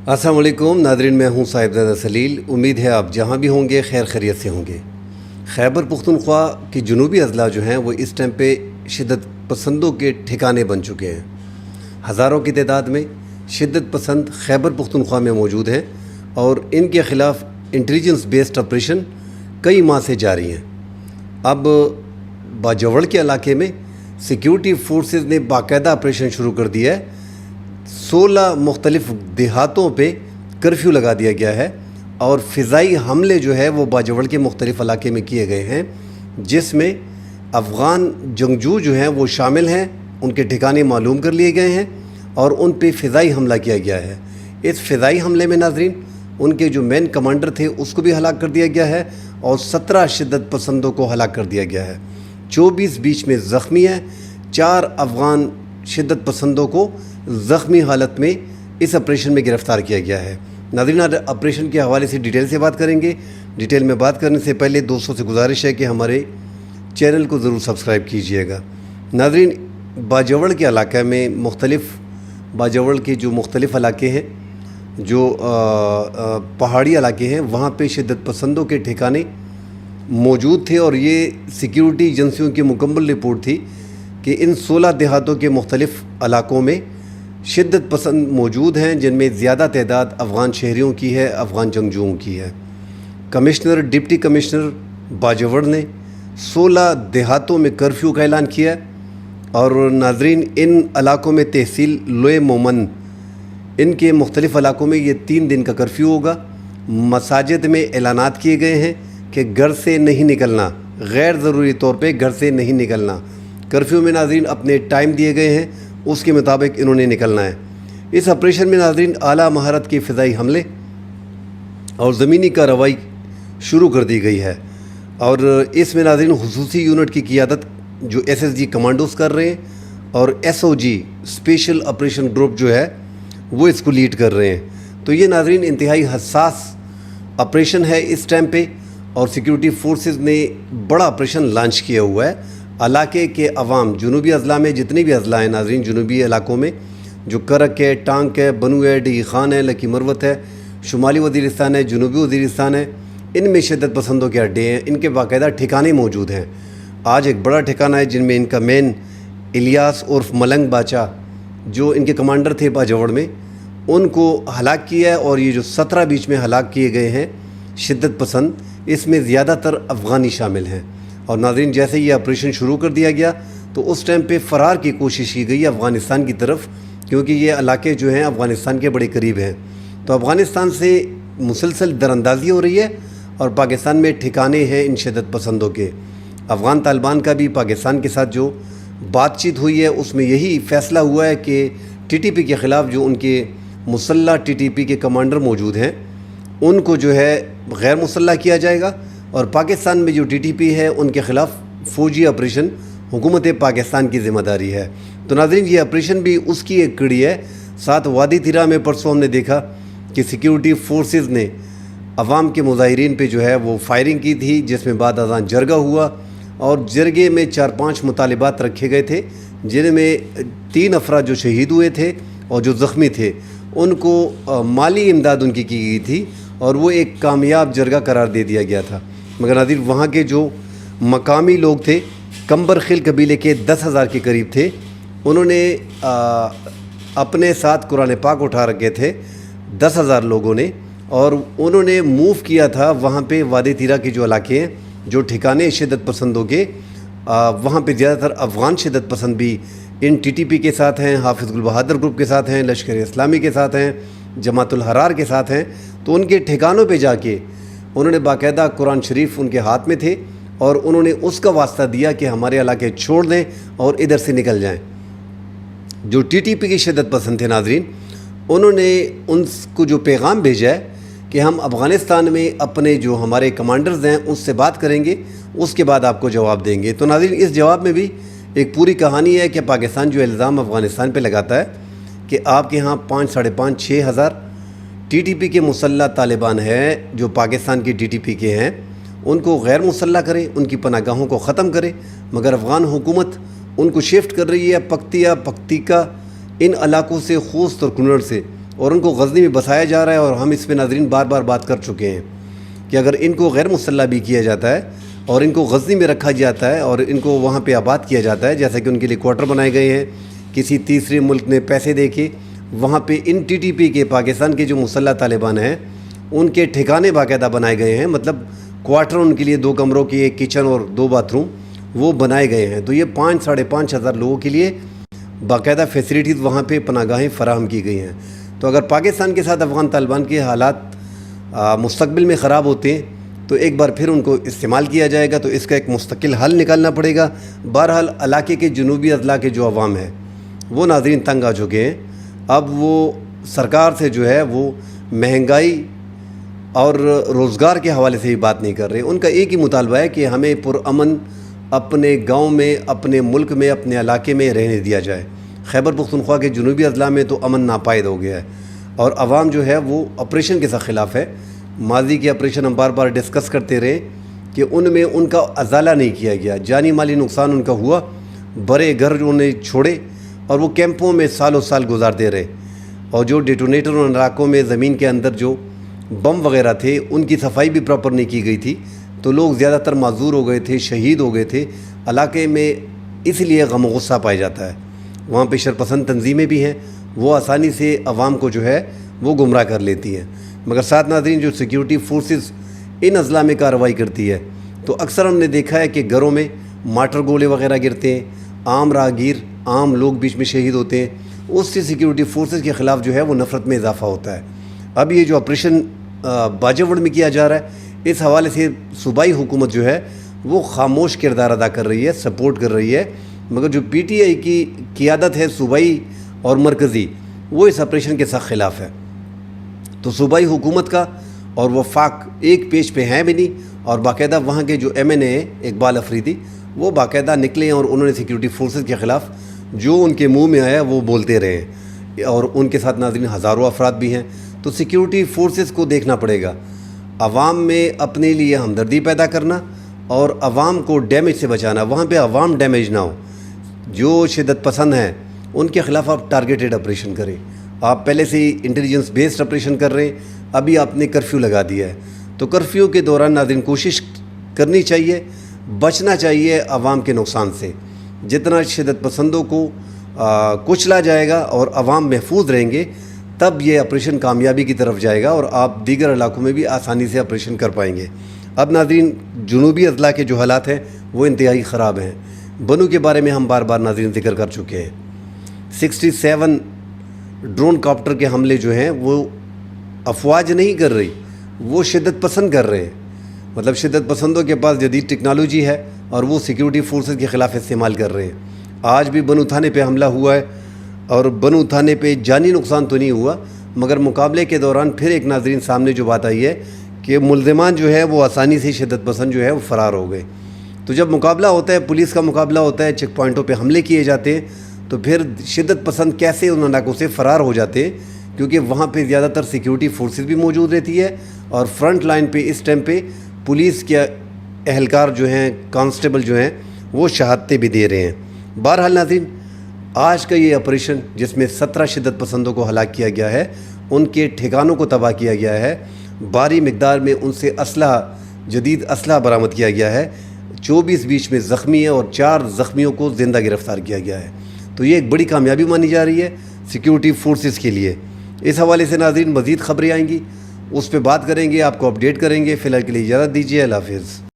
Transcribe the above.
अस्सलाम वालेकुम नादरीन, मैं हूं साहिबजादा सलील। उम्मीद है आप जहां भी होंगे खैर खैरियत से होंगे। खैबर पख्तूनख्वा के जुनूबी अजला जो हैं वो इस टाइम पे शिद्दत पसंदों के ठिकाने बन चुके हैं। हज़ारों की तादाद में शिद्दत पसंद खैबर पख्तूनख्वा में मौजूद हैं और इनके ख़िलाफ़ इंटेलिजेंस बेस्ड ऑपरेशन कई माह से जारी हैं। अब बाजवड़ के इलाके में सिक्योरिटी फोर्सेस ने बाकायदा ऑपरेशन शुरू कर दिया है। 16 मुख्तलिफ़ देहातों पे कर्फ्यू लगा दिया गया है और फ़िज़ाई हमले जो है वो बाजवड़ के मुख्तलिफ़ इलाके में किए गए हैं, जिसमें अफ़गान जंगजू जो हैं वो शामिल हैं। उनके ठिकाने मालूम कर लिए गए हैं और उन पे फ़िज़ाई हमला किया गया है। इस फ़िज़ाई हमले में नाज़रीन उनके जो मेन कमांडर थे उसको भी हलाक कर दिया गया है और 17 शिद्दत पसंदों को हलाक कर दिया गया है। 24 बीच में ज़ख्मी हैं। 4 अफ़गान शिद्दत पसंदों को ज़ख्मी हालत में इस ऑपरेशन में गिरफ़्तार किया गया है। नाज़रीन, ऑपरेशन के हवाले से डिटेल से बात करेंगे। डिटेल में बात करने से पहले दोस्तों से गुजारिश है कि हमारे चैनल को ज़रूर सब्सक्राइब कीजिएगा। नाज़रीन, बाजवड़ के इलाके में बाजवड़ के जो मुख्तलिफ़ इलाके हैं, जो पहाड़ी इलाके हैं, वहाँ पे शिद्दत पसंदों के ठिकाने मौजूद थे और ये सिक्योरिटी एजेंसियों की मुकम्मल रिपोर्ट थी कि इन 16 देहातों के मुख्तलिफ़ इलाकों में शिद्दत पसंद मौजूद हैं, जिनमें ज़्यादा तादाद अफ़गान शहरियों की है, अफ़गान जंगजुओं की है। कमिश्नर डिप्टी कमिश्नर बाजवड़ ने 16 देहातों में कर्फ्यू का ऐलान किया और नाज़रीन इन इलाकों में तहसील लोए मोमन, इनके मुख्तलिफ़ इलाकों में ये 3 दिन का कर्फ्यू होगा। मसाजिद में ऐलानात किए गए हैं कि घर से नहीं निकलना, गैर ज़रूरी तौर पे घर से नहीं निकलना। कर्फ्यू में नाज़रीन अपने टाइम दिए गए हैं, उसके मुताबिक इन्होंने निकलना है। इस ऑपरेशन में नाज़रीन आला महारत के फ़िज़ाई हमले और ज़मीनी कार्रवाई शुरू कर दी गई है और इसमें नाज़रीन खुसूसी यूनिट की क़ियादत जो SSG कमांडोज़ कर रहे हैं और SOG स्पेशल ऑपरेशन ग्रुप जो है वो इसको लीड कर रहे हैं। तो ये नाज़रीन इंतहाई हसास ऑपरेशन है इस टाइम पे और सिक्योरिटी फोर्सेस ने बड़ा ऑपरेशन लॉन्च किया हुआ है। इलाके के अवाम, जुनूबी अजला में जितने भी अजला हैं नाज़रीन, जुनूबी इलाकों में जो करक है, टांक है, बनू है, डी खान है, लकी मरवत है, शुमाली वज़ीरिस्तान है, जुनूबी वज़ीरिस्तान है, इनमें शिद्दत पसंदों के अड्डे हैं। इनके बाकायदा ठिकाने मौजूद हैं। आज एक बड़ा ठिकाना है जिनमें इनका मेन इलियास उर्फ मलंग बाचा, जो इनके कमांडर थे बाजवड़ में, उनको हलाक किया है और ये जो 17 बीच में हलाक किए गए हैं शिद्दत पसंद, इसमें ज़्यादातर अफ़गानी शामिल हैं। और नाज़रीन जैसे ये ऑपरेशन शुरू कर दिया गया तो उस टाइम पे फ़रार की कोशिश की गई अफ़गानिस्तान की तरफ, क्योंकि ये इलाके जो हैं अफ़गानिस्तान के बड़े करीब हैं। तो अफ़गानिस्तान से मुसलसल दरअंदाज़ी हो रही है और पाकिस्तान में ठिकाने हैं इन शिद्दत पसंदों के। अफ़गान तालिबान का भी पाकिस्तान के साथ जो बातचीत हुई है उसमें यही फ़ैसला हुआ है कि TTP के ख़िलाफ़ जो उनके मुसल्लह TTP के कमांडर मौजूद हैं उनको जो है गैर मुसल्लह किया जाएगा और पाकिस्तान में जो TTP है उनके ख़िलाफ़ फ़ौजी ऑपरेशन हुकूमत पाकिस्तान की ज़िम्मेदारी है। तो नाज़रीन ये ऑपरेशन भी उसकी एक कड़ी है। साथ वादी तिरा में परसों हमने देखा कि सिक्योरिटी फोर्सेस ने अवाम के मुज़ाहिरीन पे जो है वो फायरिंग की थी, जिसमें बाद अज़ान जरगा हुआ और जरगे में 4-5 मुतालिबात रखे गए थे, जिनमें 3 अफराद जो शहीद हुए थे और जो ज़ख्मी थे उनको माली इमदाद उनकी की गई थी और वो एक कामयाब जरगा करार दे दिया गया था। मगर नाज़रीन वहाँ के जो मकामी लोग थे, कंबरखिल कबीले के 10,000 के करीब थे, उन्होंने अपने साथ कुरान पाक उठा रखे थे 10,000 लोगों ने, और उन्होंने मूव किया था वहाँ पे वादी तीरा के जो इलाके हैं, जो ठिकाने शिद्दत पसंदों के, वहाँ पे ज़्यादातर अफ़गान शिद्दत पसंद भी इन TTP के साथ हैं, हाफिज़ गुल बहादुर ग्रुप के साथ हैं, लश्कर इस्लामी के साथ हैं, जमातुल हरार के साथ हैं। तो उनके ठिकानों पे जाके उन्होंने बाकायदा कुरान शरीफ उनके हाथ में थे और उन्होंने उसका वास्ता दिया कि हमारे इलाके छोड़ दें और इधर से निकल जाएं। जो TTP की शिद्दत पसंद थे नाज़रीन, उन्होंने उनको जो पैगाम भेजा है कि हम अफ़गानिस्तान में अपने जो हमारे कमांडर्स हैं उससे बात करेंगे, उसके बाद आपको जवाब देंगे। तो नाज़रीन इस जवाब में भी एक पूरी कहानी है कि पाकिस्तान जो इल्ज़ाम अफ़गानिस्तान पे लगाता है कि आपके यहाँ 5, 5.5, 6 हज़ार TTP के मुसल्लह तालिबान हैं जो पाकिस्तान के TTP के हैं, उनको गैर मुसल्लह करें, उनकी पनागाहों को ख़त्म करें। मगर अफ़गान हुकूमत उनको शिफ्ट कर रही है पक्तिया, पक्तिका, इन इलाकों से, खूस्त और कुनड़ से اور ان کو غزنی میں بسایا جا رہا ہے، اور ہم اس پہ ناظرین بار بار بات کر چکے ہیں کہ اگر ان کو غیر مسلح بھی کیا جاتا ہے اور ان کو غزنی میں رکھا جاتا ہے اور ان کو وہاں پہ آباد کیا جاتا ہے، جیسا کہ ان کے لیے کوارٹر بنائے گئے ہیں کسی تیسرے ملک نے پیسے دے کے، وہاں پہ ان ٹی ٹی پی کے پاکستان کے جو مسلح طالبان ہیں ان کے ٹھکانے باقاعدہ بنائے گئے ہیں، مطلب کوارٹر ان کے لیے 2 کمروں کی، 1 کچن اور 2 باتھ روم وہ بنائے گئے ہیں۔ تو یہ 5,000 سے 5,500 لوگوں کے لیے باقاعدہ فیسلٹیز وہاں پہ پناہ گاہیں فراہم کی گئی ہیں۔ تو اگر پاکستان کے ساتھ افغان طالبان کے حالات مستقبل میں خراب ہوتے ہیں تو ایک بار پھر ان کو استعمال کیا جائے گا، تو اس کا ایک مستقل حل نکالنا پڑے گا۔ بہرحال علاقے کے جنوبی اضلاع کے جو عوام ہیں وہ ناظرین تنگ آ چکے ہیں۔ اب وہ سرکار سے جو ہے وہ مہنگائی اور روزگار کے حوالے سے ہی بات نہیں کر رہے۔ ان کا ایک ہی مطالبہ ہے کہ ہمیں پرامن اپنے گاؤں میں، اپنے ملک میں، اپنے علاقے میں رہنے دیا جائے۔ خیبر پختونخوا کے جنوبی اضلاع میں تو امن ناپائید ہو گیا ہے، اور عوام جو ہے وہ آپریشن کے ساتھ خلاف ہے۔ ماضی کے آپریشن ہم بار بار ڈسکس کرتے رہے کہ ان میں ان کا ازالہ نہیں کیا گیا، جانی مالی نقصان ان کا ہوا، بڑے گھر انہوں نے چھوڑے اور وہ کیمپوں میں سالوں سال گزارتے رہے، اور جو ڈیٹونیٹر ان علاقوں میں زمین کے اندر جو بم وغیرہ تھے ان کی صفائی بھی پراپر نہیں کی گئی تھی، تو لوگ زیادہ تر معذور ہو گئے تھے، شہید ہو گئے تھے علاقے میں۔ اس لیے غم و غصہ پایا جاتا ہے۔ وہاں پہ شرپسند تنظیمیں بھی ہیں، وہ آسانی سے عوام کو جو ہے وہ گمراہ کر لیتی ہیں، مگر ساتھ ناظرین جو سیکیورٹی فورسز ان اضلاع میں کارروائی کرتی ہے تو اکثر ہم نے دیکھا ہے کہ گھروں میں مارٹر گولے وغیرہ گرتے ہیں، عام راہگیر، عام لوگ بیچ میں شہید ہوتے ہیں۔ اس سے سیکیورٹی فورسز کے خلاف جو ہے وہ نفرت میں اضافہ ہوتا ہے۔ اب یہ جو آپریشن باجوڑ میں کیا جا رہا ہے، اس حوالے سے صوبائی حکومت جو ہے وہ خاموش کردار ادا کر رہی ہے، سپورٹ کر رہی ہے، مگر جو پی ٹی آئی کی قیادت ہے صوبائی اور مرکزی، وہ اس آپریشن کے سخت خلاف ہے۔ تو صوبائی حکومت کا اور وفاق ایک پیج پہ ہیں بھی نہیں، اور باقاعدہ وہاں کے جو ایم این اے اقبال افریدی وہ باقاعدہ نکلے ہیں اور انہوں نے سیکیورٹی فورسز کے خلاف جو ان کے منہ میں آیا وہ بولتے رہے، اور ان کے ساتھ ناظرین ہزاروں افراد بھی ہیں۔ تو سیکیورٹی فورسز کو دیکھنا پڑے گا، عوام میں اپنے لیے ہمدردی پیدا کرنا اور عوام کو ڈیمیج سے بچانا، وہاں پہ عوام ڈیمیج نہ ہو۔ جو شدت پسند ہیں ان کے خلاف آپ ٹارگیٹڈ آپریشن کریں۔ آپ پہلے سے ہی انٹیلیجنس بیسڈ آپریشن کر رہے ہیں، ابھی آپ نے کرفیو لگا دیا ہے، تو کرفیو کے دوران ناظرین کوشش کرنی چاہیے، بچنا چاہیے عوام کے نقصان سے۔ جتنا شدت پسندوں کو کچلا جائے گا اور عوام محفوظ رہیں گے، تب یہ آپریشن کامیابی کی طرف جائے گا اور آپ دیگر علاقوں میں بھی آسانی سے آپریشن کر پائیں گے۔ اب ناظرین جنوبی اضلاع کے جو حالات ہیں وہ انتہائی خراب ہیں۔ بنو کے بارے میں ہم بار بار ناظرین ذکر کر چکے ہیں۔ 67 ڈرون کاپٹر کے حملے جو ہیں وہ افواج نہیں کر رہی، وہ شدت پسند کر رہے ہیں، مطلب شدت پسندوں کے پاس جدید ٹیکنالوجی ہے اور وہ سیکیورٹی فورسز کے خلاف استعمال کر رہے ہیں۔ آج بھی بنو تھانے پہ حملہ ہوا ہے، اور بنو تھانے پہ جانی نقصان تو نہیں ہوا، مگر مقابلے کے دوران پھر ایک ناظرین سامنے جو بات آئی ہے کہ ملزمان جو ہے وہ آسانی سے شدت پسند جو ہے وہ فرار ہو گئے۔ تو جب مقابلہ ہوتا ہے، پولیس کا مقابلہ ہوتا ہے، چیک پوائنٹوں پہ حملے کیے جاتے ہیں، تو پھر شدت پسند کیسے ان علاقوں سے فرار ہو جاتے ہیں، کیونکہ وہاں پہ زیادہ تر سیکیورٹی فورسز بھی موجود رہتی ہے، اور فرنٹ لائن پہ اس ٹائم پہ پولیس کے اہلکار جو ہیں، کانسٹیبل جو ہیں، وہ شہادتیں بھی دے رہے ہیں۔ بہرحال ناظرین، آج کا یہ آپریشن جس میں 17 شدت پسندوں کو ہلاک کیا گیا ہے، ان کے ٹھکانوں کو تباہ کیا گیا ہے، بھاری مقدار میں ان سے جدید اسلحہ برآمد کیا گیا ہے، 24 بیچ میں زخمی ہیں اور 4 زخمیوں کو زندہ گرفتار کیا گیا ہے۔ تو یہ ایک بڑی کامیابی مانی جا رہی ہے سیکیورٹی فورسز کے لیے۔ اس حوالے سے ناظرین مزید خبریں آئیں گی، اس پہ بات کریں گے، آپ کو اپڈیٹ کریں گے۔ فی الحال کے لیے اجازت دیجیے، اللہ حافظ۔